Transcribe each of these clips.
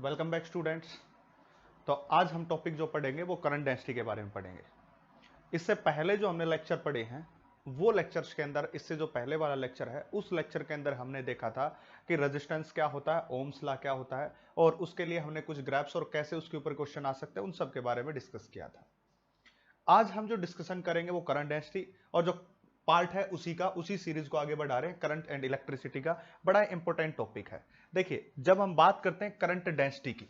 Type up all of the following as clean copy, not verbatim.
Welcome back students. तो आज हम टॉपिक जो पढ़ेंगे वो करंट डेंसिटी के बारे में पढ़ेंगे। इससे पहले जो हमने लेक्चर पढ़े हैं वो लेक्चर्स के अंदर, इससे जो पहले वाला लेक्चर है उस लेक्चर के अंदर हमने देखा था कि रेजिस्टेंस क्या होता है, ओम्स लॉ क्या होता है, और उसके लिए हमने कुछ ग्राफ्स और कैसे उसके ऊपर क्वेश्चन आ सकते हैं उन सब के बारे में डिस्कस किया था। आज हम जो डिस्कशन करेंगे वो करंट डेंसिटी और जो पार्ट है उसी सीरीज को आगे बढ़ा रहे हैं, करंट एंड इलेक्ट्रिसिटी का। बड़ा इंपॉर्टेंट टॉपिक है। देखिए, जब हम बात करते हैं करंट डेंसिटी की,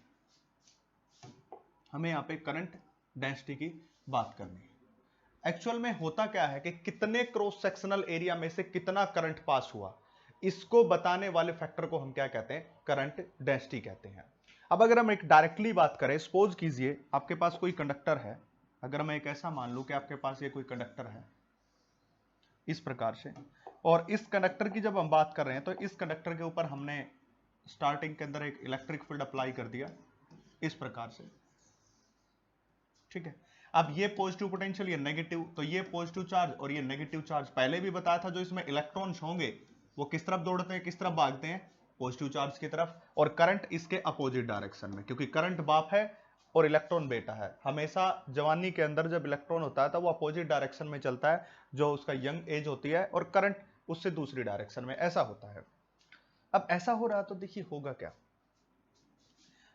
हमें यहां पे करंट डेंसिटी की बात करनी है। एक्चुअल में होता क्या है कि कितने क्रॉस सेक्शनल एरिया में से कितना करंट पास हुआ, इसको बताने वाले फैक्टर को हम क्या कहते हैं? करंट डेंसिटी कहते हैं। अब अगर हम एक डायरेक्टली बात करें, सपोज कीजिए आपके पास कोई कंडक्टर है। अगर मैं एक ऐसा मान लूं कि आपके पास ये कोई कंडक्टर है इस प्रकार से, और इस कंडक्टर की जब हम बात कर रहे हैं तो इस कंडक्टर के ऊपर हमने स्टार्टिंग के अंदर एक इलेक्ट्रिक फील्ड अप्लाई कर दिया इस प्रकार से, ठीक है। अब ये पॉजिटिव पोटेंशियल, ये नेगेटिव, तो ये पॉजिटिव चार्ज और ये नेगेटिव चार्ज। पहले भी बताया था जो इसमें इलेक्ट्रॉन्स होंगे वो किस तरफ दौड़ते हैं, किस तरफ भागते हैं? पॉजिटिव चार्ज की तरफ। और करंट इसके अपोजिट डायरेक्शन में, क्योंकि करंट बाप है और इलेक्ट्रॉन बेटा है। हमेशा जवानी के अंदर जब इलेक्ट्रॉन होता है तो वो अपोजिट डायरेक्शन में चलता है, जो उसका यंग एज होती है, और करंट उससे दूसरी डायरेक्शन में, ऐसा होता है। अब ऐसा हो रहा तो देखिए होगा क्या,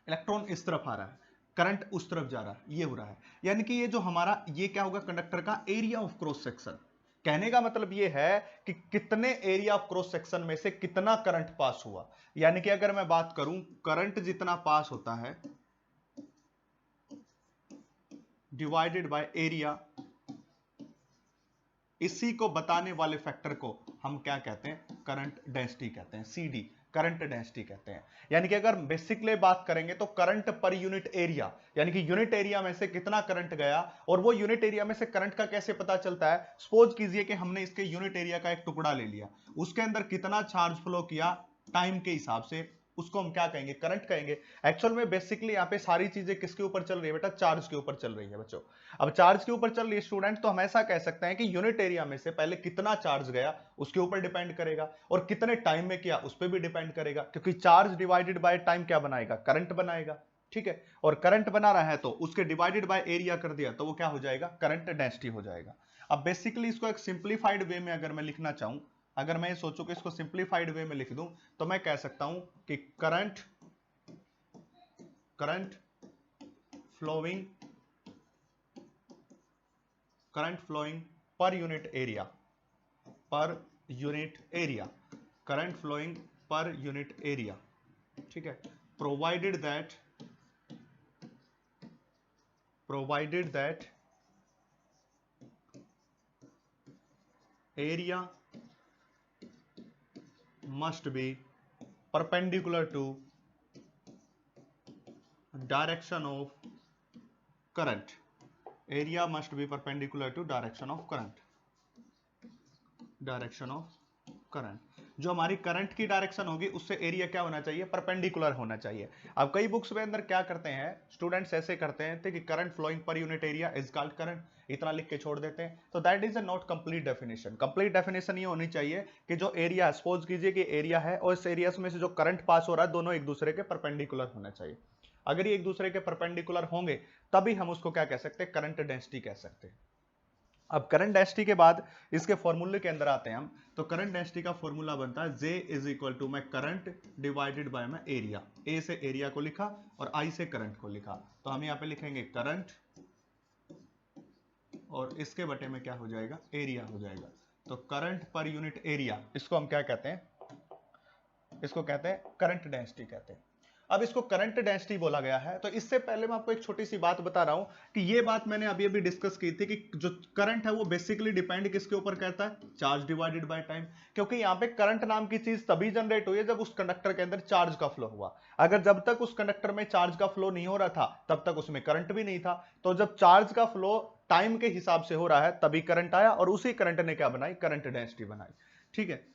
इलेक्ट्रॉन इस तरफ आ रहा है, करंट उस तरफ जा रहा है, ये हो रहा है। यानी कि ये जो हमारा, ये क्या होगा? कंडक्टर का एरिया ऑफ क्रॉस सेक्शन। कहने का मतलब ये है कि कितने एरिया ऑफ क्रॉस सेक्शन में से कितना करंट पास हुआ। यानी कि अगर मैं बात करूं, करंट जितना पास होता है डिवाइडेड बाय एरिया, इसी को बताने वाले फैक्टर को हम क्या कहते हैं? करंट डेंसिटी कहते हैं, सीडी, करंट डेंसिटी कहते हैं। यानी कि अगर बेसिकली बात करेंगे तो करंट पर यूनिट एरिया, यानी कि यूनिट एरिया में से कितना करंट गया, और वो यूनिट एरिया में से करंट का कैसे पता चलता है? सपोज कीजिए कि हमने इसके यूनिट एरिया का एक टुकड़ा ले लिया, उसके अंदर कितना चार्ज फ्लो किया टाइम के हिसाब से, उसको हम क्या कहेंगे? करंट कहेंगे। एक्चुअल में बेसिकली यहां पे सारी चीजें किसके ऊपर चल रही है बेटा? चार्ज के ऊपर चल रही है बच्चों। अब चार्ज के ऊपर चल रही है स्टूडेंट, तो हम ऐसा कह सकते हैं कि यूनिट एरिया में से पहले कितना चार्ज गया उसके ऊपर डिपेंड करेगा, और कितने टाइम में किया उस पर भी डिपेंड करेगा, क्योंकि चार्ज डिवाइडेड बाय टाइम क्या बनाएगा? करंट बनाएगा, ठीक है। और करंट बना रहा है तो उसके डिवाइडेड बाय एरिया कर दिया तो वो क्या हो जाएगा? करंट डेंसिटी हो जाएगा। अब बेसिकली इसको एक सिंप्लीफाइड वे में अगर मैं लिखना चाहूं, अगर मैं ये सोचूं कि इसको सिंप्लीफाइड वे में लिख दूं, तो मैं कह सकता हूं कि current flowing per unit area, current flowing per unit area, ठीक है। Provided that area must be perpendicular to direction of current, area must be perpendicular to direction of current. जो हमारी करंट की डायरेक्शन होगी उससे एरिया क्या होना चाहिए? परपेंडिकुलर होना चाहिए। अब कई बुक्स में अंदर क्या करते हैं स्टूडेंट्स, ऐसे करते हैं कि current flowing per unit area is called current, इतना लिख के छोड़ देते हैं। तो that is a not complete definition. Complete definition ये होनी चाहिए कि जो एरिया, सपोज कीजिए कि एरिया है और इस एरिया में से जो करंट पास हो रहा है दोनों एक दूसरे के परपेंडिकुलर होना चाहिए। अगर ये एक दूसरे के परपेंडिकुलर होंगे तभी हम उसको क्या कह सकते हैं? करंट डेंसिटी कह सकते हैं। अब करंट डेंसिटी के बाद इसके फॉर्मूले के अंदर आते हैं हम, तो करंट डेंसिटी का फॉर्मूला बनता है J इज इक्वल टू, मैं करंट डिवाइडेड बाय मैं एरिया, ए से एरिया को लिखा और आई से करंट को लिखा, तो हम यहां पे लिखेंगे करंट और इसके बटे में क्या हो जाएगा? एरिया हो जाएगा। तो करंट पर यूनिट एरिया, इसको हम क्या कहते हैं? इसको कहते हैं करंट डेंसिटी कहते हैं। अब इसको करंट डेंसिटी बोला गया है, तो इससे पहले मैं आपको एक छोटी सी बात बता रहा हूं कि ये बात मैंने अभी अभी डिस्कस की थी कि जो करंट है वो बेसिकली डिपेंड किसके ऊपर करता है? Charge divided by time. क्योंकि यहां पे करंट नाम की चीज तभी जनरेट हुई है जब उस कंडक्टर के अंदर चार्ज का फ्लो हुआ। अगर जब तक उस कंडक्टर में चार्ज का फ्लो नहीं हो रहा था तब तक उसमें करंट भी नहीं था। तो जब चार्ज का फ्लो टाइम के हिसाब से हो रहा है तभी करंट आया, और उसी करंट ने क्या बनाई? करंट डेंसिटी बनाई, ठीक है।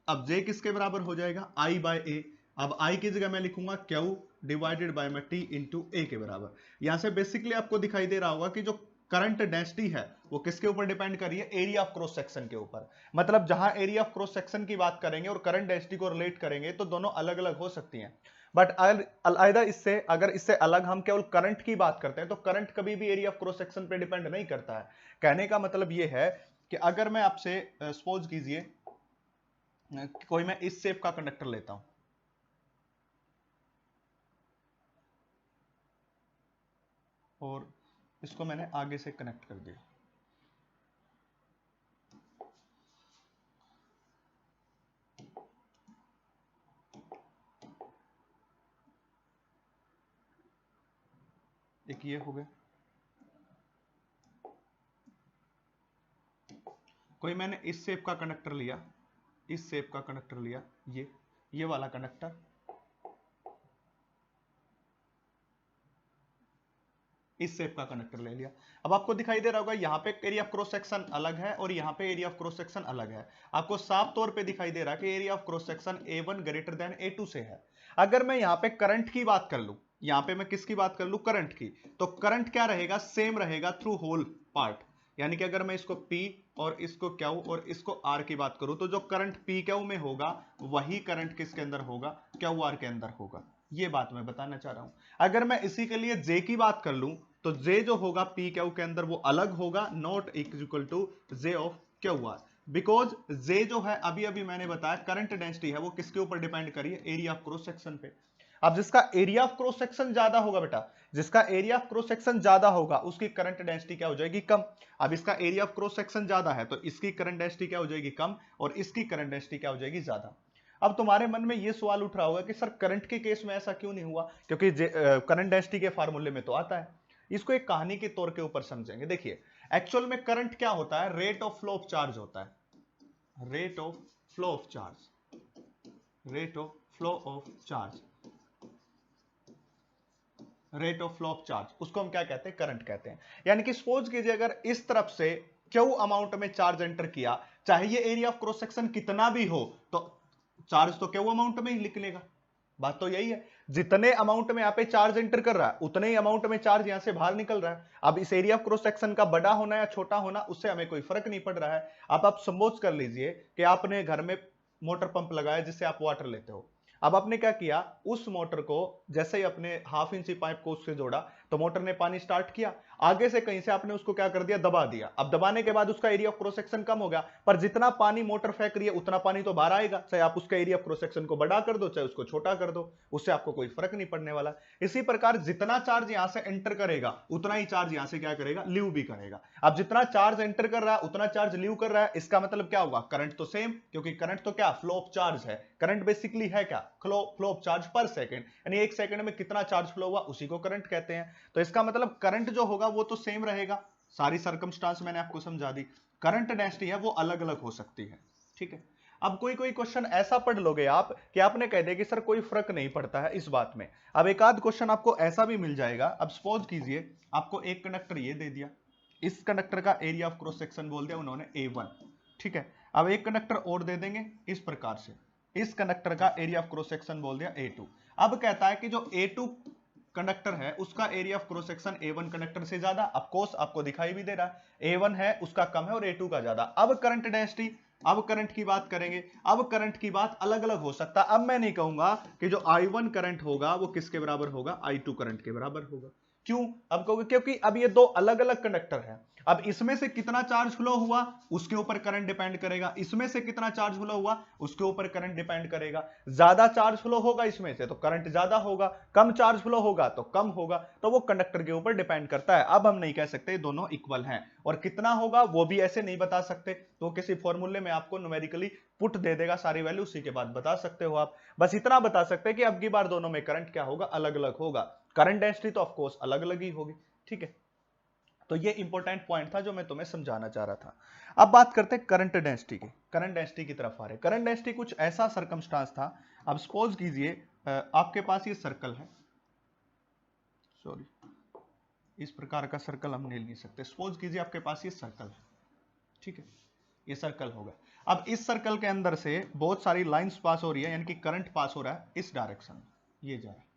अब J किसके बराबर हो जाएगा? I बाय ए। अब I की जगह मैं लिखूंगा Q डिवाइडेड बाय में T इंटू ए के बराबर। यहां से बेसिकली आपको दिखाई दे रहा होगा कि जो करंट डेंसिटी है वो किसके ऊपर डिपेंड कर रही है? एरिया ऑफ क्रॉस सेक्शन के ऊपर। मतलब जहां एरिया ऑफ क्रॉस सेक्शन की बात करेंगे और करंट डेंसिटी को रिलेट करेंगे तो दोनों अलग अलग हो सकती हैं, बट अलग इससे, अगर इससे अलग हम केवल करंट की बात करते हैं तो करंट कभी भी एरिया ऑफ क्रॉस सेक्शन पे डिपेंड नहीं करता है। कहने का मतलब यह है कि अगर मैं आपसे सपोज कीजिए कोई मैं इस शेप का कंडक्टर लेता हूं, और इसको मैंने आगे से कनेक्ट कर दिया, एक ये हो गया। कोई मैंने इस शेप का कनेक्टर लिया, इस शेप का कनेक्टर लिया, ये वाला कनेक्टर, इस शेप का कनेक्टर ले लिया। अब आपको दिखाई दे रहा होगा यहां पे एरिया ऑफ क्रॉस सेक्शन अलग है और यहां पे एरिया ऑफ क्रॉस सेक्शन अलग है। आपको साफ तौर पे दिखाई दे रहा है कि area of cross section A1 greater than A2 से है। अगर मैं यहां पे करंट की बात कर लूं, यहां पे मैं किसकी बात कर लूं? करंट की, तो करंट क्या रहेगा? सेम रहेगा थ्रू होल पार्ट। यानी कि अगर मैं इसको P और इसको Q और इसको R की बात करूं तो जो करंट PQ में होगा वही करंट किसके अंदर होगा? QR के अंदर होगा। ये बात मैं बताना चाह रहा हूं। अगर मैं इसी के लिए J की बात कर लूं तो J जो होगा PQ के अंदर वो अलग होगा, not equal to J of QR, because J जो है अभी अभी मैंने बताया करंट डेंसिटी है वो किसके ऊपर डिपेंड करी है? एरिया ऑफ क्रॉस सेक्शन पे। अब जिसका एरिया ऑफ क्रॉस सेक्शन ज्यादा होगा बेटा, जिसका एरिया ऑफ क्रॉस सेक्शन ज्यादा होगा उसकी करंट डेंसिटी क्या हो जाएगी? कम। अब इसका एरिया ऑफ क्रॉस सेक्शन ज्यादा है तो इसकी करंट डेंसिटी क्या हो जाएगी? कम, और इसकी करंट डेंसिटी क्या हो जाएगी? ज्यादा। अब तुम्हारे मन में यह सवाल उठ रहा होगा कि सर करंट के केस में ऐसा क्यों नहीं हुआ? क्योंकि करंट डेंसिटी के फार्मूले में तो आता है। इसको एक कहानी के तौर के ऊपर समझेंगे। देखिए एक्चुअल में करंट क्या होता है? Rate of flow of charge होता है। Rate of flow of charge, rate of flow of charge, rate of flow of charge, उसको हम क्या कहते हैं? करंट कहते हैं। यानी कि सपोज कीजिए अगर इस तरफ से क्यू अमाउंट में चार्ज एंटर किया, चाहे ये एरिया ऑफ क्रॉस सेक्शन कितना भी हो तो चार्ज तो क्यू अमाउंट में ही निकलेगा। बात तो यही है, जितने अमाउंट में यहां पे चार्ज एंटर कर रहा है उतने ही अमाउंट में चार्ज यहां से बाहर निकल रहा है। अब इस एरिया ऑफ क्रॉस सेक्शन का बड़ा होना या छोटा होना उससे हमें कोई फर्क नहीं पड़ रहा है। अब आप सपोज कर लीजिए कि आपने घर में मोटर पंप लगाया जिससे आप वाटर लेते हो। अब आपने क्या किया, उस मोटर को जैसे ही अपने हाफ इंची पाइप को उससे जोड़ा तो मोटर ने पानी स्टार्ट किया, आगे से कहीं से आपने उसको क्या कर दिया? दबा दिया। अब दबाने के बाद उसका एरिया ऑफ क्रॉस सेक्शन कम हो गया, पर जितना पानी मोटर फेंक रही है उतना पानी तो बाहर आएगा, चाहे आप उसका एरिया ऑफ क्रॉस सेक्शन को बड़ा कर दो चाहे उसको छोटा कर दो, उससे आपको कोई फर्क नहीं पड़ने वाला। इसी प्रकार जितना चार्ज यहां से एंटर करेगा उतना ही चार्ज यहां से क्या करेगा? लीव भी करेगा। अब जितना चार्ज एंटर कर रहा है उतना चार्ज लीव कर रहा है, इसका मतलब क्या होगा? करंट तो सेम, क्योंकि करंट तो क्या? फ्लो ऑफ चार्ज है। करंट बेसिकली है क्या? फ्लो ऑफ चार्ज पर सेकंड, यानी एक सेकंड में कितना चार्ज फ्लो हुआ उसी को करंट कहते हैं। तो इसका मतलब करंट जो होगा वो तो सेम रहेगा। सारी सर्कमस्टांस मैंने आपको समझा दी। करंट डेंसिटी है वो अलग अलग हो सकती है, ठीक है। अब कोई कोई क्वेश्चन ऐसा पढ़ लोगे आप कि आपने कह दिया कि सर कोई फर्क नहीं पड़ता है इस बात में। अब एक आध क्वेश्चन आपको ऐसा भी मिल जाएगा। अब सपोज कीजिए आपको एक कंडक्टर ये दे दिया, इस कंडक्टर का एरिया ऑफ क्रॉस सेक्शन बोल दिया उन्होंने A1, ठीक है। अब एक कंडक्टर और दे देंगे इस प्रकार से, इस कंडक्टर का एरिया ऑफ क्रॉस सेक्शन बोल दिया A2। अब कहता है कि जो A2 कंडक्टर है उसका area of cross section A1 conductor से ज्यादा। ऑफ कोर्स आपको दिखाई भी दे रहा है A1 है उसका कम है और A2 का ज्यादा। अब करंट डेंसिटी, अब करंट की बात करेंगे। अब करंट की बात अलग अलग हो सकता है। अब मैं नहीं कहूंगा कि जो I1 करंट होगा वो किसके बराबर होगा? I2 करंट के बराबर होगा। क्यों? अब कहोगे क्योंकि अब ये दो अलग अलग कंडक्टर हैं। अब इसमें से कितना चार्ज फ्लो हुआ उसके ऊपर करंट डिपेंड करेगा, इसमें से कितना चार्ज फ्लो हुआ उसके ऊपर करंट डिपेंड करेगा। ज्यादा चार्ज फ्लो होगा इसमें से तो करंट ज्यादा होगा, कम चार्ज फ्लो होगा तो कम होगा, तो वो कंडक्टर के ऊपर डिपेंड करता है। अब हम नहीं कह सकते दोनों इक्वल हैं, और कितना होगा वो भी ऐसे नहीं बता सकते, तो किसी फॉर्मूले में आपको न्यूमेरिकली पुट दे देगा सारी वैल्यू, उसी के बाद बता सकते हो आप। बस इतना बता सकते हैं कि अब की बार दोनों में करंट क्या होगा? अलग अलग होगा। करंट डेंसिटी तो ऑफ कोर्स अलग अलग ही होगी, ठीक है। तो ये इंपॉर्टेंट पॉइंट था जो मैं तुम्हें समझाना चाह रहा था। अब बात करते हैं करंट डेंसिटी की। करंट डेंसिटी की तरफ आ रहे। करंट डेंसिटी कुछ ऐसा सर्कमस्टांस था। अब सपोज कीजिए आपके पास ये सर्कल है, सॉरी इस प्रकार का सर्कल हम ले नहीं सकते। सपोज कीजिए आपके पास ये सर्कल है, ठीक है, ये सर्कल होगा। अब इस सर्कल के अंदर से बहुत सारी लाइंस पास हो रही है, यानी कि करंट पास हो रहा है इस डायरेक्शन में, ये जा रहा है।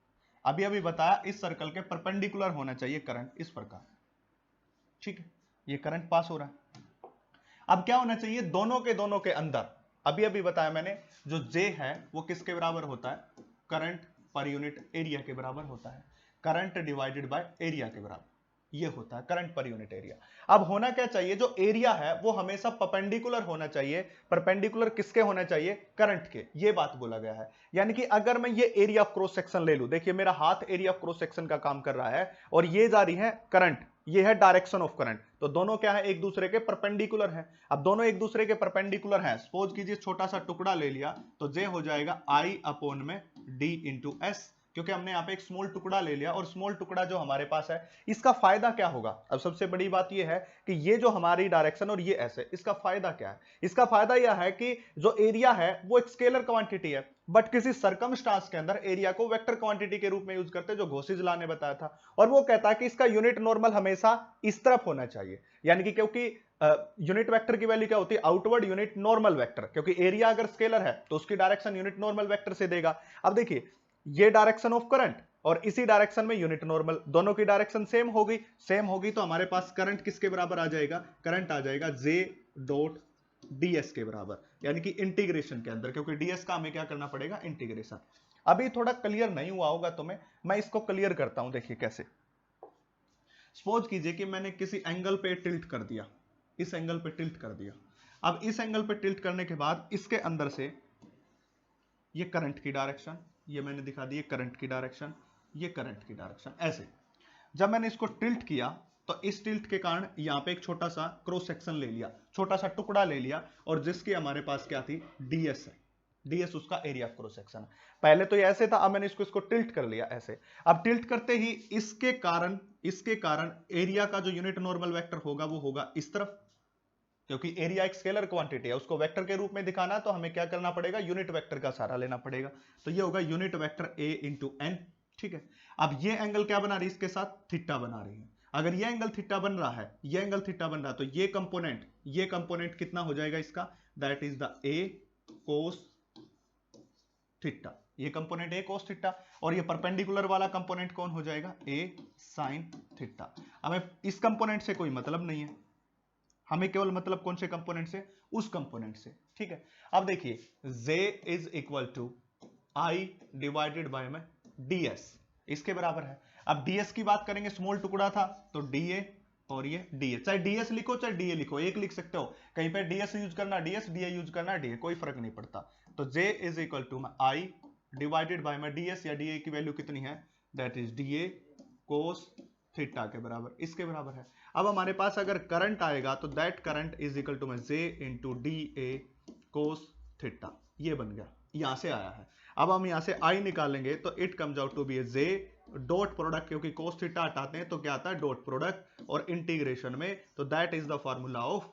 अभी अभी बताया इस सर्कल के परपेंडिकुलर होना चाहिए करंट, इस प्रकार, ठीक है, ये करंट पास हो रहा है। अब क्या होना चाहिए, दोनों के अंदर, अभी अभी बताया मैंने, जो J है वो किसके बराबर होता है, करंट पर यूनिट एरिया के बराबर होता है, करंट डिवाइडेड बाय एरिया के बराबर ये होता है करंट पर यूनिट एरिया। अब होना क्या चाहिए, जो एरिया है वो हमेशा परपेंडिकुलर होना चाहिए। परपेंडिकुलर किसके होना चाहिए, करंट के, ये बात बोला गया है। यानी कि अगर मैं ये एरिया ऑफ क्रॉस सेक्शन ले लूं, देखिए मेरा हाथ एरिया ऑफ क्रॉस सेक्शन का काम कर रहा है और ये जा रही है करंट, ये है डायरेक्शन ऑफ करंट, तो दोनों क्या है, एक दूसरे के परपेंडिकुलर है। अब दोनों एक दूसरे के परपेंडिकुलर है, सपोज कीजिए छोटा सा टुकड़ा ले लिया, तो जे हो जाएगा आई अपॉन में डी इंटू एस, क्योंकि हमने यहाँ पे एक स्मॉल टुकड़ा ले लिया और स्मॉल टुकड़ा जो हमारे पास है, इसका फायदा क्या होगा। अब सबसे बड़ी बात यह है कि ये जो हमारी डायरेक्शन और ये ऐसे, इसका फायदा क्या है, इसका फायदा यह है कि जो एरिया है वो एक स्केलर क्वांटिटी है, बट किसी सर्कमस्टांस के अंदर एरिया को वेक्टर क्वांटिटी के रूप में यूज करते हैं, जो घोषिजला ने बताया था। और वो कहता है कि इसका यूनिट नॉर्मल हमेशा इस तरफ होना चाहिए, यानी कि क्योंकि यूनिट वेक्टर की वैल्यू क्या होती है, आउटवर्ड यूनिट नॉर्मल वेक्टर, क्योंकि एरिया अगर स्केलर है तो उसकी डायरेक्शन यूनिट नॉर्मल वेक्टर से देगा। अब देखिए ये डायरेक्शन ऑफ करंट और इसी डायरेक्शन में यूनिट नॉर्मल, दोनों की डायरेक्शन सेम होगी तो हमारे पास करंट किसके बराबर आ जाएगा, करंट आ जाएगा जे डॉट ds के बराबर, यानी कि इंटीग्रेशन के अंदर, क्योंकि ds का हमें क्या करना पड़ेगा, इंटीग्रेशन। अभी थोड़ा क्लियर नहीं हुआ होगा तुम्हें, मैं इसको क्लियर करता हूं, देखिए कैसे। सपोज कीजिए कि मैंने किसी एंगल पे टिल्ट कर दिया, इस एंगल पे टिल्ट कर दिया। अब इस एंगल पे टिल्ट करने के बाद इसके अंदर से ये करंट की डायरेक्शन, ये मैंने दिखा दी करंट की डायरेक्शन, ये करंट की डायरेक्शन, ऐसे जब मैंने इसको टिल्ट किया तो इस टिल्ट के कारण यहां पे एक छोटा सा क्रॉस सेक्शन ले लिया, छोटा सा टुकड़ा ले लिया, और जिसकी हमारे पास क्या थी, ds है, ds उसका एरिया ऑफ क्रॉस सेक्शन। पहले तो ये ऐसे था, अब मैंने इसको टिल्ट कर लिया ऐसे। अब टिल्ट करते ही इसके कारण एरिया का जो यूनिट नॉर्मल वेक्टर होगा वो होगा इस तरफ, क्योंकि एरिया एक स्केलर क्वांटिटी है, उसको वेक्टर के रूप में दिखाना तो हमें क्या करना पड़ेगा, यूनिट वेक्टर का सहारा लेना पड़ेगा। तो ये होगा unit vector a into n, ठीक है। अब ये एंगल क्या बना रही है, इसके साथ थीटा बना रही है। अगर ये एंगल थीटा बन रहा है, ये एंगल थीटा बन रहा है, तो ये कंपोनेंट कितना हो जाएगा इसका, that is the a cos theta, ये कंपोनेंट a cos थीटा, और ये परपेंडिकुलर वाला कंपोनेंट कौन हो जाएगा, a sin थीटा। हमें इस कंपोनेंट से कोई मतलब नहीं है, हमें केवल मतलब कौन से कंपोनेंट से, उस कंपोनेंट से, ठीक है। अब देखिए J is equal to I divided by में ds, इसके बराबर है। अब ds की बात करेंगे, स्मॉल टुकड़ा था तो da और ये da, चाहे ds लिखो चाहे da लिखो, एक लिख सकते हो, कहीं पे ds यूज करना ds, da यूज करना da, कोई फर्क नहीं पड़ता। तो J is equal to I divided by में ds, या da की वैल्यू कितनी है, that is da cos theta के बराबर, इसके बराबर है। अब हमारे पास अगर करंट आएगा तो that current is equal to J into D A cos theta, ये बन गया, यहां से आया है। अब हम यहां से I निकालेंगे तो it comes out to be J dot product, क्योंकि कोस थीटा हटाते हैं तो क्या आता है, डॉट प्रोडक्ट, और इंटीग्रेशन में तो that is the formula of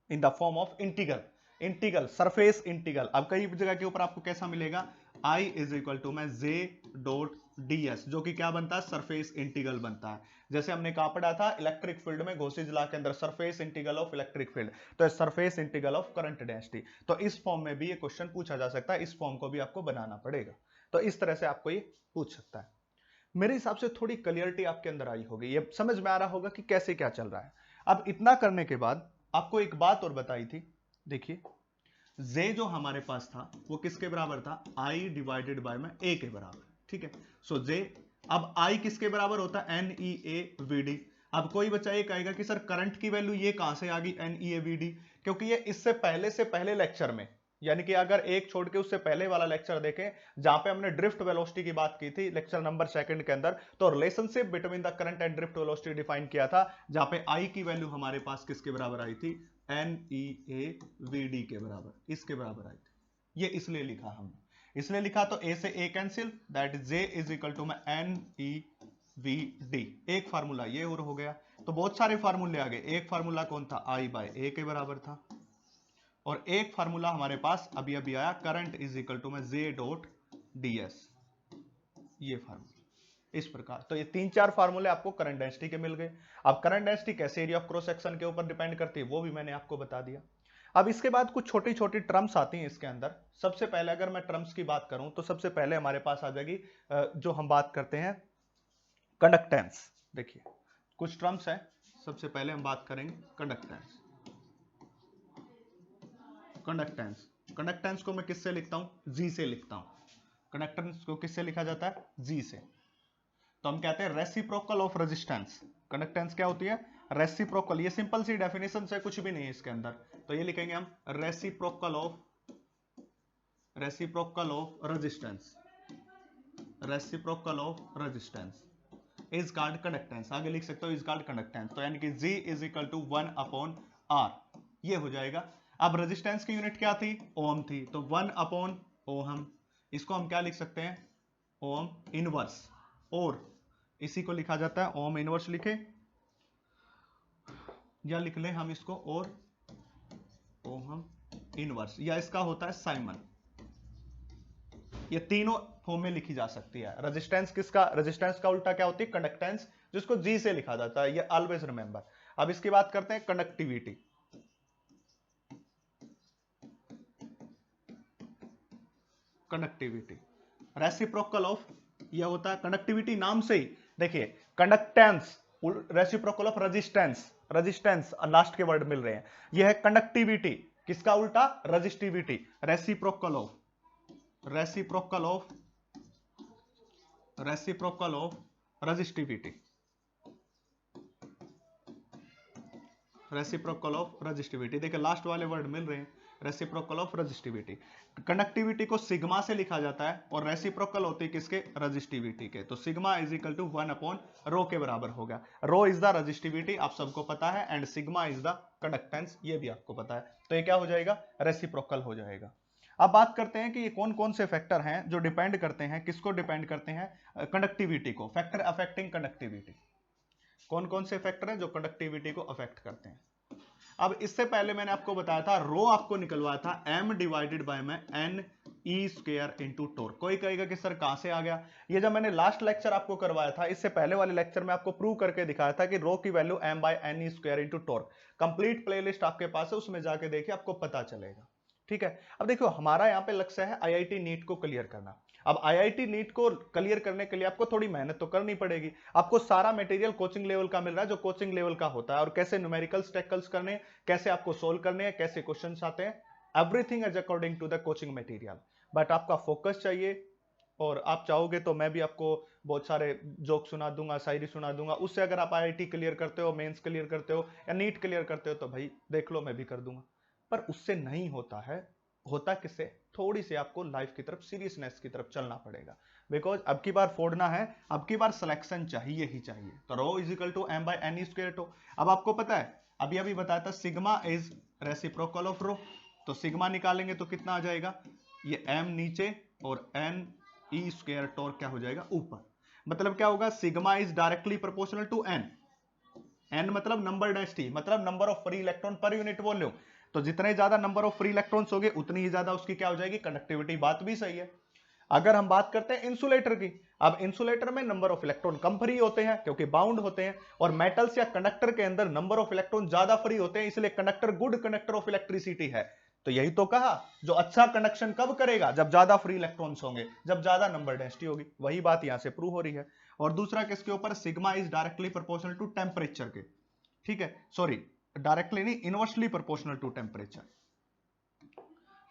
in the form of integral surface integral. अब कई जगह के ऊपर आपको कैसा मिलेगा, I is equal to J dot ds, जो कि क्या बनता है, सरफेस इंटीग्रल बनता है। जैसे हमने कहा पढ़ा था इलेक्ट्रिक फील्ड में, गॉसिस लॉ के अंदर surface integral of electric field, तो surface integral of current density. तो इस फॉर्म में भी ये क्वेश्चन पूछा जा सकता है, इस फॉर्म को भी आपको बनाना पड़ेगा, तो इस तरह से आपको ये पूछ सकता है। मेरे हिसाब से थोड़ी क्लियरिटी आपके अंदर आई होगी, ये समझ में आ रहा होगा कि कैसे क्या चल रहा है। अब इतना करने के बाद आपको एक बात और बताई थी, देखिए J जो हमारे पास था वो किसके बराबर था, I डिवाइडेड बाय में A के बराबर, ठीक है। सो J, अब I किसके बराबर होता है, NEAVD। अब कोई बच्चा ये कहेगा कि सर करंट की वैल्यू ये कहां से आ गई NEAVD, क्योंकि ये इससे पहले लेक्चर में, यानी कि अगर एक छोड़ के उससे पहले वाला लेक्चर देखें जहां पे हमने ड्रिफ्ट वेलोसिटी की बात की थी, लेक्चर नंबर 2 के अंदर, तो relationship between the current and drift velocity define किया था, जहां पे I की वैल्यू हमारे पास किसके बराबर आई थी, NEAVD के बराबर, इसके बराबर आई थी। ये इसलिए लिखा हमने, इसलिए लिखा तो A से A cancel, that is J is equal to NEVD, एक फार्मूला ये और हो गया। तो बहुत सारे फार्मूले आ गए, एक फार्मूला कौन था, I बाय A के बराबर था, और एक फार्मूला हमारे पास अभी अभी आया, current is equal to J dot ds, ये फार्मूला इस प्रकार। तो ये 3-4 फार्मूले आपको करंट डेंसिटी के मिल गए। अब करंट डेंसिटी कैसे एरिया ऑफ क्रॉस सेक्शन के ऊपर डिपेंड करती है वो भी मैंने आपको बता दिया। अब इसके बाद कुछ छोटी छोटी टर्म्स आती हैं इसके अंदर। सबसे पहले अगर मैं टर्म्स की बात करूं तो सबसे पहले हमारे पास आ जाएगी जो हम बात करते हैं कंडक्टेंस। देखिए कुछ टर्म्स है, सबसे पहले हम बात करेंगे कंडक्टेंस। कंडक्टेंस, कंडक्टेंस को मैं किससे लिखता हूं? जी से लिखता हूं। कंडक्टेंस को किससे लिखा जाता है? जी से। तो हम कहते हैं रेसिप्रोकल ऑफ रेजिस्टेंस। कंडक्टेंस क्या होती है? रेसिप्रोकल। ये सिंपल सी डेफिनेशन है, कुछ भी नहीं है इसके अंदर। तो ये लिखेंगे हम reciprocal of resistance. Reciprocal of resistance is called conductance. आगे लिख सकते हो इज कॉल्ड कंडक्टेंस। तो यानी कि G is equal to 1/R, ये हो जाएगा। अब रेजिस्टेंस की यूनिट क्या थी? ओम थी। तो 1/ओहम, इसको हम क्या लिख सकते हैं? Ohm inverse. और इसी को लिखा जाता है ओम इनवर्स लिखे या लिख ले हम इसको और ओहम इनवर्स, या इसका होता है साइमन। ये तीनों फॉर्म में लिखी जा सकती है। रेजिस्टेंस किसका? रेजिस्टेंस का उल्टा क्या होती है? कंडक्टेंस, जिसको जी से लिखा जाता है। ये ऑलवेज रिमेंबर। अब इसकी बात करते हैं कंडक्टिविटी। कंडक्टिविटी रेसिप्रोकल ऑफ, यह होता है कंडक्टिविटी नाम से ही। देखिए conductance reciprocal of resistance, resistance last के वर्ड मिल रहे हैं। यह है कंडक्टिविटी, किसका उल्टा? Resistivity. Reciprocal of resistivity. Reciprocal of resistivity, देखिए लास्ट वाले वर्ड मिल रहे हैं। Reciprocal of resistivity. कंडक्टिविटी को सिग्मा से लिखा जाता है और रेसिप्रोकल होती है किसके? रेजिस्टिविटी के। तो सिग्मा इज इक्वल टू 1/रो के बराबर होगा। रो इज द रेजिस्टिविटी, आप सबको पता है, and sigma is the conductance, ये भी आपको पता है। तो ये क्या हो जाएगा? रेसिप्रोकल हो जाएगा। अब बात करते हैं कि ये कौन कौन से फैक्टर हैं जो डिपेंड करते हैं, किसको डिपेंड करते हैं? कंडक्टिविटी को। फैक्टर अफेक्टिंग कंडक्टिविटी, कौन कौन से फैक्टर हैं जो कंडक्टिविटी को अफेक्ट करते हैं? अब इससे पहले मैंने आपको बताया था, रो आपको निकलवाया था m डिवाइडेड बाय में n ई स्क्वायर इंटू टोर। कोई कहेगा कि सर कहां से आ गया? ये जब मैंने लास्ट लेक्चर आपको करवाया था, इससे पहले वाले लेक्चर में आपको प्रूव करके दिखाया था कि रो की value m by n E square into tour. Complete playlist आपके पास है, उसमें जाके देखिए, आपको पता चलेगा। ठीक है। अब देखो हमारा यहाँ पे लक्ष्य है IIT नीट को क्लियर करना। अब IIT नीट को क्लियर करने के लिए आपको थोड़ी मेहनत तो करनी पड़ेगी। आपको सारा मटेरियल कोचिंग लेवल का मिल रहा है, जो कोचिंग लेवल का होता है, और कैसे न्यूमेरिकल्स टैकल्स करने, कैसे आपको सोल्व करने हैं, कैसे क्वेश्चंस आते हैं, everything is according to the coaching material. But आपका फोकस चाहिए, और आप चाहोगे तो मैं भी आपको बहुत सारे जोक सुना दूंगा, शायरी सुना दूंगा। उससे अगर आप IIT क्लियर करते हो, मेंस क्लियर करते हो, या नीट क्लियर करते हो, तो भाई देख लो, मैं भी कर दूंगा। पर उससे नहीं होता है। होता किससे? थोड़ी सी आपको लाइफ की तरफ, सीरियसनेस की तरफ चलना पड़ेगा। बिकॉज अब की बार फोड़ना है, अब की बार सिलेक्शन चाहिए ही चाहिए। तो rho is equal to m by n square tau. अब आपको पता है, अभी अभी बताया था sigma is reciprocal of rho. तो सिग्मा निकालेंगे तो कितना आ जाएगा? ये m नीचे और n ई स्क्वायर टोर क्या हो जाएगा? ऊपर। मतलब क्या होगा? Sigma is directly proportional to n। n मतलब नंबर डेंसिटी, मतलब number of free electron per unit volume. तो जितने ज्यादा नंबर ऑफ फ्री इलेक्ट्रॉन्स होंगे, उतनी ही ज्यादा उसकी क्या हो जाएगी? कंडक्टिविटी। बात भी सही है। अगर हम बात करते हैं इंसुलेटर की, अब इंसुलेटर में number of electron come free होते हैं क्योंकि बाउंड होते हैं, और मेटल्स या कंडक्टर के अंदर नंबर ऑफ इलेक्ट्रॉन ज्यादा फ्री होते हैं, इसलिए conductor good conductor of electricity है। तो यही तो कहा, जो अच्छा कंडक्शन कब करेगा? जब ज्यादा फ्री इलेक्ट्रॉन्स होंगे, जब ज्यादा नंबर डेंसिटी होगी। वही बात यहां से प्रूव हो रही है। और दूसरा किसके ऊपर? Sigma is directly proportional to temperature के। ठीक है, सॉरी, डायरेक्टली नहीं, inversely proportional to temperature.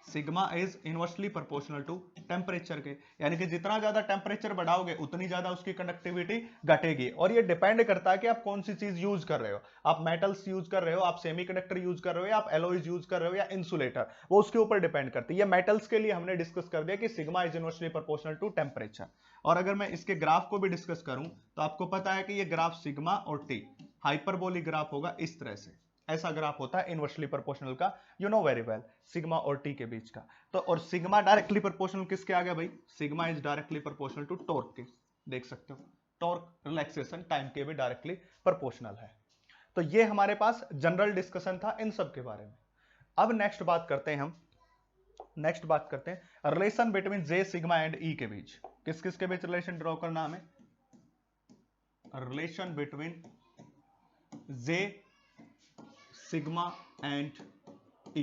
Sigma is inversely proportional to temperature के, यानी कि जितना ज्यादा टेम्परेचर बढ़ाओगे, उतनी ज्यादा उसकी कंडक्टिविटी घटेगी। और ये डिपेंड करता है कि आप कौन सी चीज यूज कर रहे हो। आप मेटल्स यूज कर रहे हो, आप सेमीकंडक्टर यूज कर रहे हो, या आप एलॉयज यूज कर रहे हो, या इंसुलेटर, वो उसके ऊपर डिपेंड करती है। ये मेटल्स के लिए हमने डिस्कस कर दिया कि sigma is inversely proportional to temperature. और अगर मैं इसके ग्राफ को भी डिस्कस करूं, तो आपको पता है कि ये ग्राफ सिग्मा और टी हाइपरबोलिक ग्राफ होगा इस तरह से। ऐसा ग्राफ होता है इनवर्सली प्रोपोर्शनल का, you know very well, sigma और टी के बीच का। तो और सिग्मा डायरेक्टली प्रोपोर्शनल किसके आ गया भाई? Sigma is directly proportional to torque के। देख सकते हो, टॉर्क रिलैक्सेशन टाइम के भी डायरेक्टली प्रोपोर्शनल है। तो ये हमारे पास जनरल डिस्कशन था इन सब के बारे में। अब नेक्स्ट बात करते हैं हम, नेक्स्ट बात करते हैं relation between J sigma and E के बीच। किस किस के बीच रिलेशन ड्रॉ करना हमें? Relation between J sigma and E,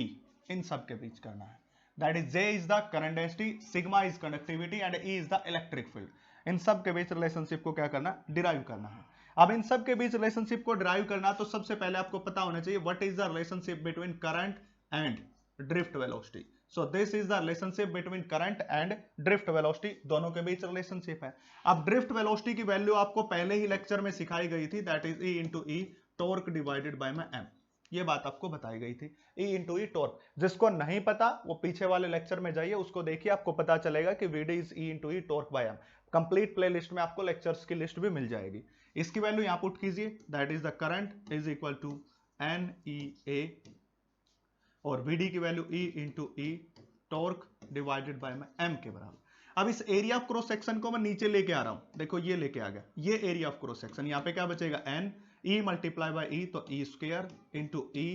इन सब के बीच करना है। That is J is the current density, sigma is conductivity, and E is the electric field. इन सब के बीच रिलेशनशिप को क्या करना? डिराइव करना है। अब इन सब के बीच रिलेशनशिप को ड्राइव करना तो सबसे पहले आपको पता होना चाहिए what is the relationship between current and drift velocity. So this is the relationship between current and drift velocity, दोनों के बीच रिलेशनशिप है। अब ड्रिफ्ट वेलोसिटी की वैल्यू आपको पहले ही लेक्चर में सिखाई गई थी, that is E into e torque divided by में m। ये बात आपको बताई गई थी, E इंटू ई टॉर्क। जिसको नहीं पता वो पीछे वाले लेक्चर में जाइए, उसको देखिए, आपको पता चलेगा कि VD is E into e torque by m। Complete playlist में आपको लेक्चर्स की लिस्ट भी मिल जाएगी। इसकी वैल्यू यहां पुट कीजिए, that is the current is equal to NEA और VD की value E into e torque divided by में m के बराबर। अब इस एरिया ऑफ क्रॉस सेक्शन को मैं नीचे लेके आ रहा हूं, देखो ये लेके आ गया, ये एरिया ऑफ क्रॉस सेक्शन, यहां पे क्या बचेगा n E multiply by E, तो E square into e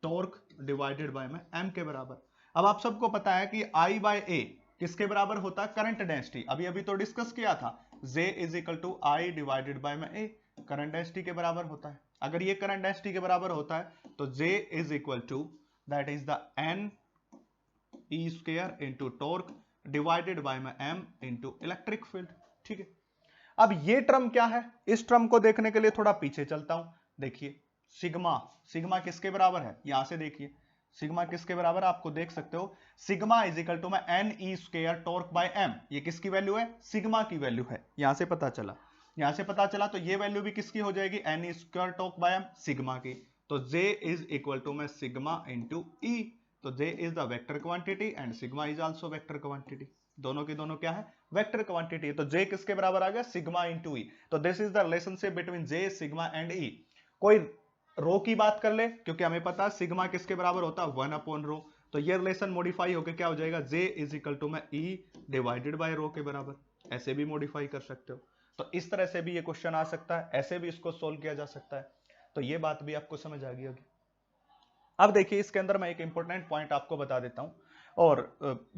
torque divided by में m के बराबर। अब आप सबको पता है कि I बाय A किसके बराबर होता है, करंट डेंसिटी। अभी अभी तो डिस्कस किया था, J is equal to I divided by में A, करंट डेंसिटी के बराबर होता है। अगर ये करंट डेंसिटी के बराबर होता है तो J is equal to that is the n E square into torque divided by में m इंटू इलेक्ट्रिक फील्ड। ठीक है, अब ये टर्म क्या है, इस टर्म को देखने के लिए थोड़ा पीछे चलता हूं। देखिए सिग्मा, सिग्मा किसके बराबर है, यहां से देखिए सिग्मा किसके बराबर आपको देख सकते हो, सिग्मा इज इक्वल टू में n e square torque by m। ये किसकी वैल्यू है, सिग्मा की वैल्यू है, यहां से पता चला, यहां से पता चला। तो ये वैल्यू भी किसकी हो जाएगी, n e square torque by m, sigma की। तो J इज इक्वल टू में सिग्मा इंटू ई। तो J is the vector quantity and sigma is also vector quantity, दोनों की दोनों क्या है, वेक्टर क्वांटिटी है। तो J किसके बराबर आ गया, सिग्मा इंटू ई। तो this is the relationship between J, sigma and E. कोई रो की बात कर ले, क्योंकि हमें पता है सिग्मा किसके बराबर होता है, 1 अपॉन रो। तो ये रिलेशन मॉडिफाई होकर क्या हो जाएगा, J इज इक्वल टू में E डिवाइडेड बाय रो के बराबर। ऐसे भी मॉडिफाई कर सकते हो, तो इस तरह से भी ये क्वेश्चन आ सकता है, ऐसे भी इसको सोल्व किया जा सकता है। तो ये बात भी आपको समझ आ गई होगी। अब देखिए इसके अंदर मैं एक इंपॉर्टेंट पॉइंट आपको बता देता हूं, और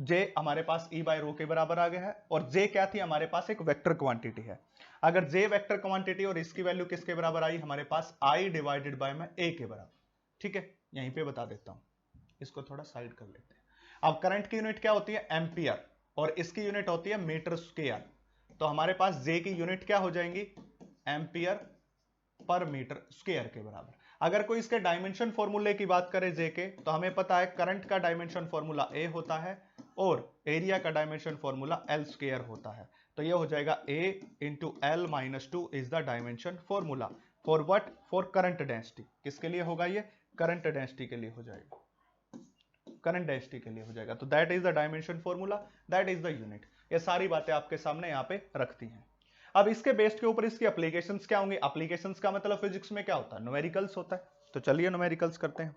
J हमारे पास E बाय रो के बराबर आ गया है, और J क्या थी, हमारे पास एक वेक्टर क्वांटिटी है। अगर J वेक्टर क्वांटिटी और इसकी वैल्यू किसके बराबर आई, हमारे पास I डिवाइडेड बाय में A के बराबर। ठीक है, यहीं पे बता देता हूं, इसको थोड़ा साइड कर लेते हैं। अब करंट की यूनिट क्या होती है, एम्पियर, और इसकी यूनिट होती है मीटर स्क्वायर। तो हमारे पास J की यूनिट क्या हो जाएंगी, एम्पियर पर मीटर स्क्वायर के बराबर। अगर कोई इसके डायमेंशन फॉर्मूले की बात करें J के, तो हमें पता है करंट का डायमेंशन फॉर्मूला A होता है और एरिया का डायमेंशन फॉर्मूला L स्क्वायर होता है। तो ये हो जाएगा A into L minus 2 is the dimension formula for what, for current density. किसके लिए होगा ये, करंट डेंसिटी के लिए हो जाएगा, करंट डेंसिटी के लिए हो जाएगा। तो that is the dimension formula, that is the unit. ये सारी बातें आपके सामने यहाँ पे रखती हैं। अब इसके बेस के ऊपर इसकी एप्लीकेशंस क्या होंगी, एप्लीकेशंस का मतलब फिजिक्स में क्या होता है, न्यूमेरिकल्स होता है। तो चलिए न्यूमेरिकल्स करते हैं।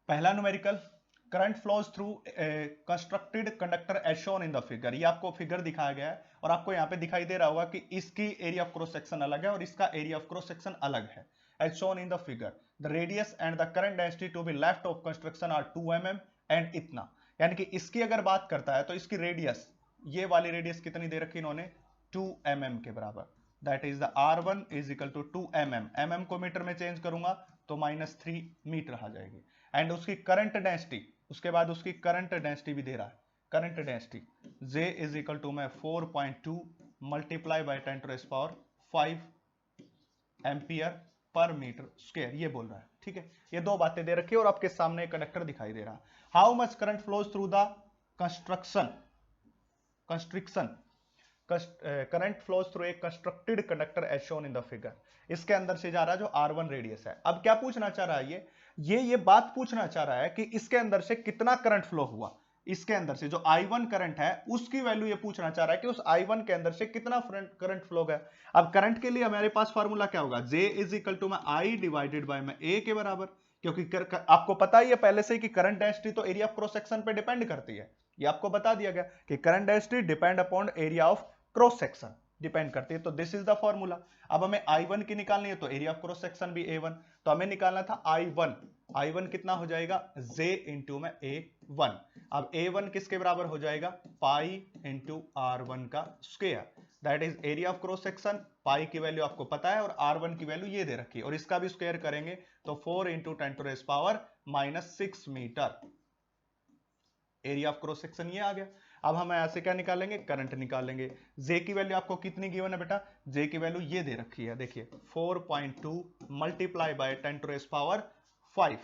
पहला numerical, current flows through constructed conductor as shown in the figure. ये आपको फिगर दिखाया गया है और आपको यहाँ पे दिखाई दे रहा होगा कि इसकी एरिया ऑफ क्रॉस सेक्शन अलग है और इसका एरिया ऑफ क्रॉस सेक्शन अलग है, as shown in the figure. The radius and the current density to be left of construction are 2 mm and इतना। यानी कि इसकी अगर बात करता है तो इसकी रेडियस, ये वाली रेडियस कितनी दे रखी इन्होंने, 2 mm के बराबर। That is the R1 is equal to 2 mm। mm को मीटर में चेंज करूंगा तो -3 मीटर आ जाएगी। एंड उसकी करंट डेंसिटी, उसके बाद उसकी करंट डेंसिटी भी दे रहा है, current density J is equal to में 4.2 multiply by 10⁵ ampere per metre square, ये बोल रहा है। ठीक है, ये दो बातें दे रखी है और आपके सामने एक कंडक्टर दिखाई दे रहा है। How much current flows through the construction current flows through a constructed conductor as shown in the figure. इसके अंदर से जा रहा है जो R1 रेडियस है। अब क्या पूछना चाह रहा है ये बात पूछना चाह रहा है कि इसके अंदर से कितना करंट फ्लो हुआ, इसके अंदर से जो I1 करंट है उसकी वैल्यू ये पूछना चाह रहा है कि उस I1 के अंदर से कितना करंट फ्लो गया। अब करंट के लिए हमारे पास फॉर्मूला क्या होगा, J इज इक्वल टू में I डिवाइडेड बाय में A के बराबर, क्योंकि आपको पता ही है पहले से कि करंट डेंसिटी तो एरिया ऑफ क्रॉस सेक्शन पे डिपेंड करती है। ये आपको बता दिया गया कि current density depend upon area of cross section depend करती है। तो दिस इज द फॉर्मूला। अब हमें I1 की निकालनी है तो एरिया ऑफ क्रॉस सेक्शन भी A1, तो हमें निकालना था I1 कितना हो जाएगा, J इंटू में A1। अब A1 किसके बराबर हो जाएगा, पाई इंटू R1 का square, that is area of cross section. Pi की वैल्यू आपको पता है और R1 की वैल्यू ये दे रखी है, और इसका भी स्क्वायर करेंगे तो 4 into 10⁻⁻⁻⁶ metre, area of cross section ये आ गया। अब हम यहां से क्या निकालेंगे, करंट निकालेंगे। जे की वैल्यू आपको कितनी गिवन है बेटा, जे की वैल्यू ये दे रखी है, देखिए 4.2 मल्टीप्लाई बाय 10⁻⁵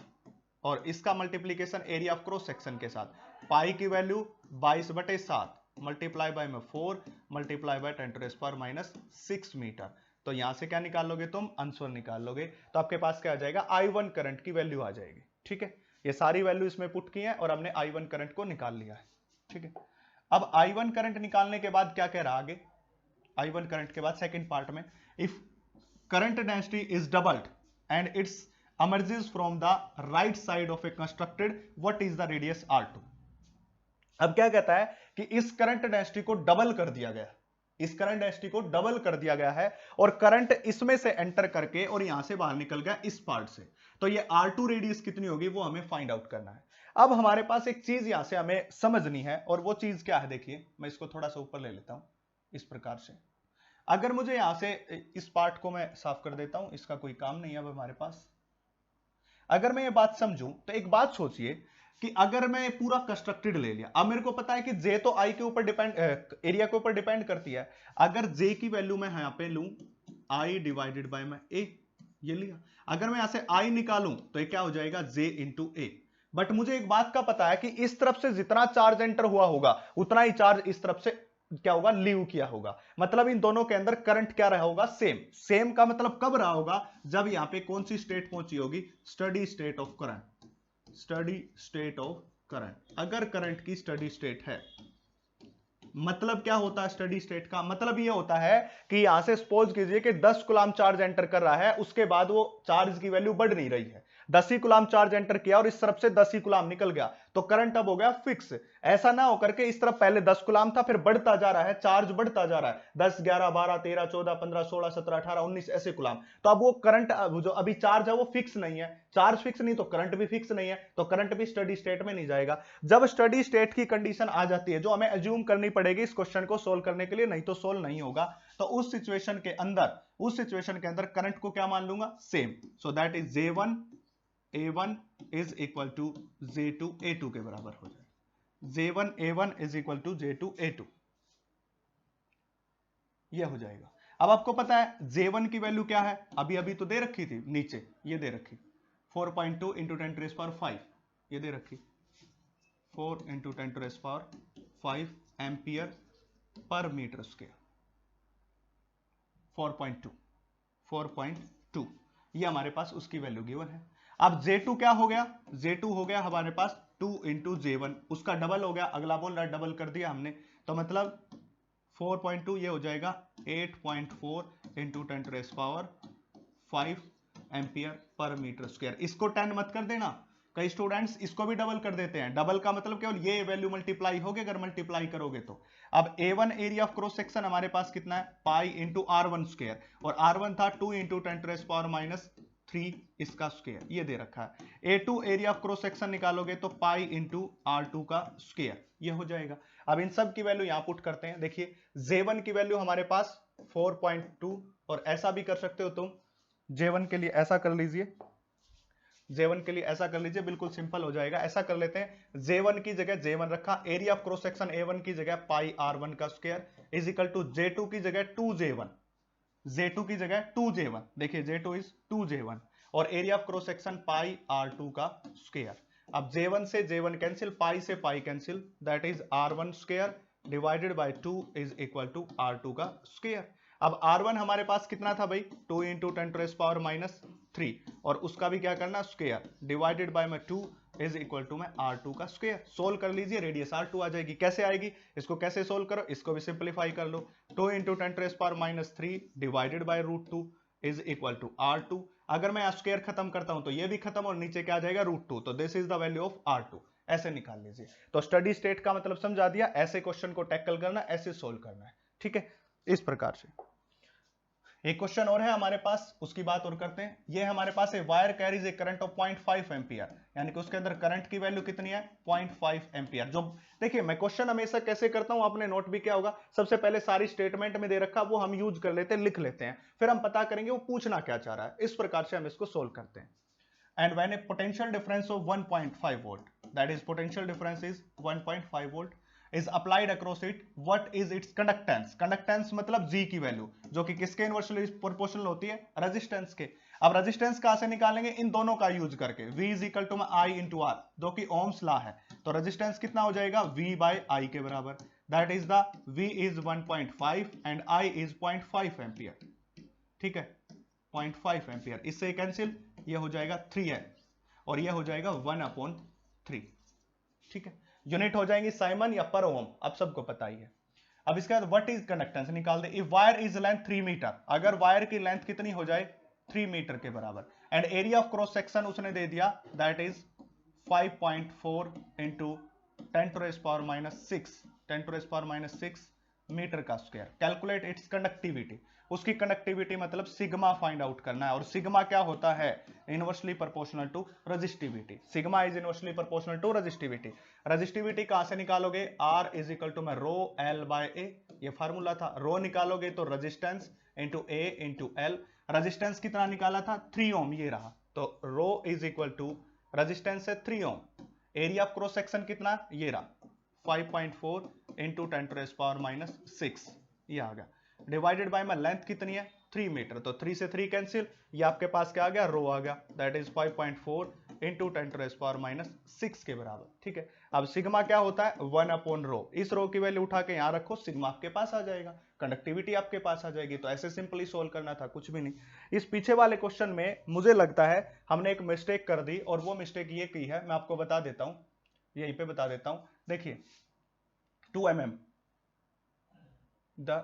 और इसका multiplication area of cross section के साथ, पाई की वैल्यू 22/7 मल्टीप्लाई बाय में 4 मल्टीप्लाई बाय 10⁻⁻6 मीटर। तो यहां से क्या निकाल लोगे तुम, आंसर निकाल लोगे। तो आपके पास क्या आ जाएगा, I1 करंट की वैल्यू आ जाएगी। ठीक है, ये सारी वैल्यू इसमें पुट की है और हमने I1 करंट को निकाल लिया है। ठीक है, अब I1 करंट निकालने के बाद क्या कह रहा आगे, I1 करंट के बाद सेकंड पार्ट में, if current density is doubled and it's emerges from the right side of a constructed, what is the radius R2। अब क्या कहता है कि इस करंट डेंसिटी को डबल कर दिया गया, इस करंट डेंसिटी को डबल कर दिया गया है और करंट इसमें से एंटर करके और यहां से बाहर निकल गया इस पार्ट से। तो ये R2 रेडियस कितनी होगी वो हमें फाइंड आउट करना है। अब हमारे पास एक चीज यहां से हमें समझनी है और वो चीज क्या है, देखिए मैं इसको थोड़ा सा ऊपर ले लेता हूं इस प्रकार से। अगर मुझे यहां से इस पार्ट को मैं साफ कर देता हूं, इसका कोई काम नहीं है अब हमारे पास। अगर मैं ये बात समझूं तो एक बात सोचिए कि अगर मैं पूरा कंस्ट्रक्टेड ले लिया, अब मेरे को पता है कि जे तो आई के ऊपर डिपेंड, एरिया के ऊपर डिपेंड करती है। अगर जे की वैल्यू मैं यहां पे लूं आई डिवाइडेड बाय मैं ए, ये लिया। अगर मैं यहां से आई निकालूं तो ये क्या हो जाएगा, जे इंटू ए। बट मुझे एक बात का पता है कि इस तरफ से जितना चार्ज एंटर हुआ होगा उतना ही चार्ज इस तरफ से क्या होगा, लीव किया होगा। मतलब इन दोनों के अंदर करंट क्या रहा होगा, सेम। सेम का मतलब कब रहा होगा, जब यहां पे कौन सी स्टेट पहुंची होगी, steady state of current. Steady state of current, अगर करंट की स्टडी स्टेट है, मतलब क्या होता है स्टडी स्टेट का मतलब ये होता है कि यहां से सपोज कीजिए कि 10 कूलम चार्ज एंटर कर रहा है, उसके बाद वो चार्ज की वैल्यू बढ़ नहीं रही है, 10 ही कूलम चार्ज एंटर किया और इस तरफ से 10 ही कूलम निकल गया, तो करंट अब हो गया फिक्स। ऐसा ना होकर के इस तरफ पहले 10 कूलम था फिर बढ़ता जा रहा है, चार्ज बढ़ता जा रहा है, 10 11 12 13 14 15 16 17 18 19 ऐसे कूलम। तो अब वो करंट जो अभी चार्ज है वो फिक्स नहीं है, चार्ज फिक्स नहीं तो करंट भी फिक्स नहीं है, तो करंट भी स्टडी स्टेट में नहीं जाएगा। जब स्टडी स्टेट की कंडीशन आ जाती है, जो हमें एज्यूम करनी पड़ेगी इस क्वेश्चन को सोल्व करने के लिए, नहीं तो सोल्व नहीं होगा, तो उस सिचुएशन के अंदर करंट को क्या मान लूंगा, same. So that is J1 A1 is equal to J2 A2 के बराबर हो जाए। J1 A1 is equal to J2 A2, यह हो जाएगा। अब आपको पता है J1 की वैल्यू क्या है, अभी अभी तो दे रखी थी नीचे, ये दे रखी 4.2 इंटू 10⁻⁵, ये दे रखी 4 into 10⁻⁵ ampere per metre square. 4.2 ये हमारे पास उसकी वैल्यू गिवन है। अब J2 क्या हो गया, J2 हो गया हमारे पास 2 इंटू J1, उसका डबल हो गया, अगला बोल रहा डबल कर दिया हमने, तो मतलब 4.2 ये हो जाएगा 8.4 into 10⁻⁵ ampere per metre square. इसको 10 मत कर देना, कई स्टूडेंट्स इसको भी डबल कर देते हैं। डबल का मतलब केवल ये वैल्यू मल्टीप्लाई होगी, अगर मल्टीप्लाई करोगे तो। अब A1 area of cross section हमारे पास कितना है, पाई इंटू R1 स्क्वायर, और R1 था 2 इंटू 10⁻⁻3 इसका स्क्वायर, ये दे रखा है। A2 area of cross section निकालोगे तो पाई इंटू R2 का स्क्वायर, ये हो जाएगा। अब इन सब की वैल्यू यहां पुट करते हैं। देखिए J1 की वैल्यू हमारे पास 4.2, और ऐसा भी कर सकते हो तुम, J1 के लिए ऐसा कर लीजिए, J1 के लिए ऐसा कर लीजिए, बिल्कुल सिंपल हो जाएगा। ऐसा कर लेते हैं, J1 की जगह J1 रखा, area of cross section A1 की जगह पाई R1 का square is equal to J2 की जगह 2J1, J2 की जगह 2J1, देखिए J2 इज 2J1, और area of cross section pi R2 का स्क्वायर। अब J1 से J1 कैंसिल, पाई से pi cancel, that is R1 square divided by 2 is equal to R2 का स्क्वायर। अब R1 हमारे पास कितना था भाई, 2 इंटू 10⁻⁻3, और उसका भी क्या करना, स्क्वायर डिवाइडेड बाय में 2 इज इक्वल टू में R2 का स्क्वायर। सोल्व कर लीजिए, रेडियस R2 आ जाएगी। कैसे आएगी, इसको कैसे सोल्व करो, इसको भी सिंप्लीफाई कर लो, 2 into 10⁻⁻3 divided by √2 is equal to R2। अगर मैं स्क्वायर खत्म करता हूं तो ये भी खत्म, और नीचे क्या आ जाएगा, √2, तो this is the value of R2। ऐसे निकाल लीजिए। तो स्टडी स्टेट का मतलब समझा दिया, ऐसे क्वेश्चन को टैकल करना, ऐसे सोल्व करना है, ठीक है, इस प्रकार से। एक क्वेश्चन और है हमारे पास, उसकी बात और करते हैं। ये हमारे पास है wire carries A current of 0.5 ampere, यानी कि उसके अंदर करंट की वैल्यू कितनी है, 0.5 एम्पियर। जो देखिए मैं क्वेश्चन हमेशा कैसे करता हूं, आपने नोट भी क्या होगा, सबसे पहले सारी स्टेटमेंट में दे रखा वो हम यूज कर लेते हैं, लिख लेते हैं, फिर हम पता करेंगे वो पूछना क्या चाह रहा है। इस प्रकार से हम इसको सोल्व करते हैं। And when A potential difference of 1.5 volt, that is potential difference is 1.5 volt, is applied across it, what is it's conductance, conductance मतलब जी की वैल्यू, जो कि किसके इनवर्सली प्रोपोर्शनल होती है, रेजिस्टेंस के। अब रेजिस्टेंस कहां से निकालेंगे, इन दोनों का यूज करके, V is equal to I into R, जो कि ओम्स लॉ है। तो रेजिस्टेंस कितना हो जाएगा, V बाय आई के बराबर, that is the V is 1.5 and I is 0.5 ampere, ठीक है, 0.5 एम्पियर। इससे कैंसिल, ये हो जाएगा 3N और ये हो जाएगा 1/3, ठीक है। यूनिट हो जाएंगी साइमन या पर ओम, अब सबको पता ही है। अब इसके बाद व्हाट इज कंडक्टेंस निकाल दे। If wire is length 3 metre, अगर वायर की लेंथ कितनी हो जाए, 3 मीटर के बराबर, and area of cross section उसने दे दिया, दैट इज 5.4 इंटू 10⁻⁶ मीटर का स्क्वायर। कैलकुलेट इट्स कंडक्टिविटी, उसकी कंडक्टिविटी मतलब सिग्मा फाइंड आउट करना है, और सिग्मा क्या होता है, inversely proportional to resistivity. Sigma is inversely proportional to resistivity. Resistivity कहां से निकालोगे, R इज इक्वल टू में रो L बाय A, ये फार्मूला था। रो निकालोगे तो resistance into A into L, resistance कितना निकाला था, 3 ओम, ये रहा। तो rho is equal to resistance है 3 ओम, एरिया ऑफ क्रॉस सेक्शन कितना, ये रहा 5.4 इंटू 10⁻⁶, ये आ गया, डिवाइडेड बाय में लेंथ कितनी है, 3 मीटर, तो 3 से 3 कैंसिल, ये आपके पास क्या आ गया, रो आ गया, दैट इज 5.4 इंटू 10⁻⁶ के बराबर, ठीक है। अब सिग्मा क्या होता है, 1/रो, इस रो की वैल्यू उठा के यहां रखो, सिग्मा आपके पास आ जाएगा, कंडक्टिविटी आपके पास आ जाएगी। तो ऐसे सिंपली सोल्व करना था, कुछ भी नहीं। इस पीछे वाले क्वेश्चन में मुझे लगता है हमने एक मिस्टेक कर दी, और वो मिस्टेक ये की है, मैं आपको बता देता हूं, यहीं पे बता देता हूं। देखिए 2 mm,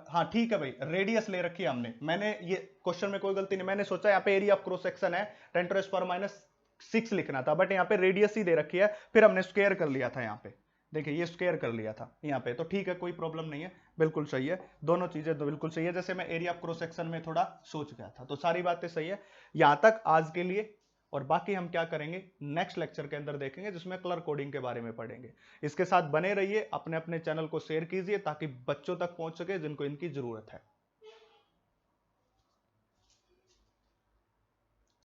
हाँ ठीक है भाई, रेडियस ले रखी है हमने, मैंने ये क्वेश्चन में कोई गलती नहीं, मैंने सोचा यहाँ पे एरिया ऑफ क्रॉस सेक्शन है 10⁻⁶ लिखना था, बट यहाँ पे रेडियस ही दे रखी है, फिर हमने स्क्वायर कर लिया था यहाँ पे, देखिए ये स्क्वायर कर लिया था यहाँ पे, तो ठीक है, कोई प्रॉब्लम नहीं है, बिल्कुल सही है, दोनों चीजें तो बिल्कुल सही है, जैसे मैं एरिया ऑफ क्रॉस सेक्शन में थोड़ा सोच गया था, तो सारी बातें सही है यहां तक आज के लिए। और बाकी हम क्या करेंगे नेक्स्ट लेक्चर के अंदर देखेंगे, जिसमें कलर कोडिंग के बारे में पढ़ेंगे। इसके साथ बने रहिए, अपने अपने चैनल को शेयर कीजिए ताकि बच्चों तक पहुंच सके जिनको इनकी जरूरत है।